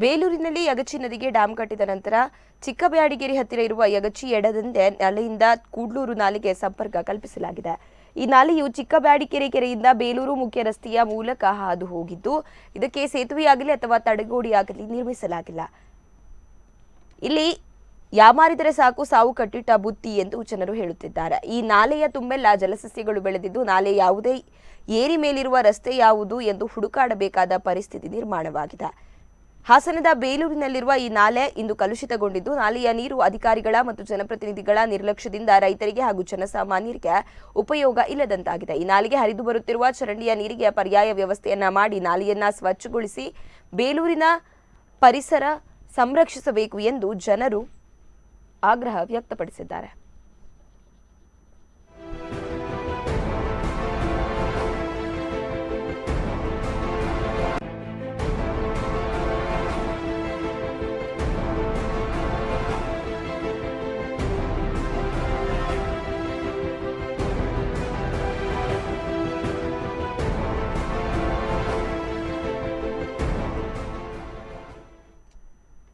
ಬೇಲೂರಿನಲ್ಲಿ ಯಗಚಿ ನದಿಗೆ ಡ್ಯಾಂ ಕಟ್ಟಿದ ನಂತರ ಚಿಕ್ಕಬ್ಯಾಡಿಗೆರೆ ಹತ್ತಿರ ಇರುವ ಯಗಚಿ ಎಡದಂಡೆ ನಾಲೆಯಿಂದ ಕೂಡ್ಲೂರು ನಾಲೆಗೆ ಸಂಪರ್ಕ ಕಲ್ಪಿಸಲಾಗಿದೆ. ಈ ನಾಲೆಯು ಚಿಕ್ಕಬ್ಯಾಡಿಗೆರೆ ಕೆರೆಯಿಂದ ಬೇಲೂರು ಮುಖ್ಯ ರಸ್ತೆಯ ಮೂಲಕ ಹಾದು ಹೋಗಿದ್ದು, ಇದಕ್ಕೆ ಸೇತುವೆಯಾಗಲಿ ಅಥವಾ ತಡೆಗೋಡೆಯಾಗಲಿ ನಿರ್ಮಿಸಲಾಗಿಲ್ಲ. ಇಲ್ಲಿ ಯಾಮಾರಿದರೆ ಸಾಕು ಸಾವು ಕಟ್ಟಿಟ್ಟ ಬುತ್ತಿ ಎಂದು ಜನರು ಹೇಳುತ್ತಿದ್ದಾರೆ. ಈ ನಾಲೆಯ ತುಂಬೆಲ್ಲ ಜಲಸಸ್ಯಗಳು ಬೆಳೆದಿದ್ದು, ನಾಲೆ ಯಾವುದೇ ಏರಿ ಮೇಲಿರುವ ರಸ್ತೆ ಯಾವುದು ಎಂದು ಹುಡುಕಾಡಬೇಕಾದ ಪರಿಸ್ಥಿತಿ ನಿರ್ಮಾಣವಾಗಿದೆ. ಹಾಸನದ ಬೇಲೂರಿನಲ್ಲಿರುವ ಈ ನಾಲೆ ಇಂದು ಕಲುಷಿತಗೊಂಡಿದ್ದು, ನಾಲೆಯ ನೀರು ಅಧಿಕಾರಿಗಳ ಮತ್ತು ಜನಪ್ರತಿನಿಧಿಗಳ ನಿರ್ಲಕ್ಷ್ಯದಿಂದ ರೈತರಿಗೆ ಹಾಗೂ ಜನಸಾಮಾನ್ಯರಿಗೆ ಉಪಯೋಗ ಇಲ್ಲದಂತಾಗಿದೆ. ಈ ನಾಲೆಗೆ ಹರಿದು ಬರುತ್ತಿರುವ ಚರಂಡಿಯ ನೀರಿಗೆ ಪರ್ಯಾಯ ವ್ಯವಸ್ಥೆಯನ್ನ ಮಾಡಿ ನಾಲೆಯನ್ನ ಸ್ವಚ್ಛಗೊಳಿಸಿ ಬೇಲೂರಿನ ಪರಿಸರ ಸಂರಕ್ಷಿಸಬೇಕು ಎಂದು ಜನರು ಆಗ್ರಹ ವ್ಯಕ್ತಪಡಿಸಿದ್ದಾರೆ.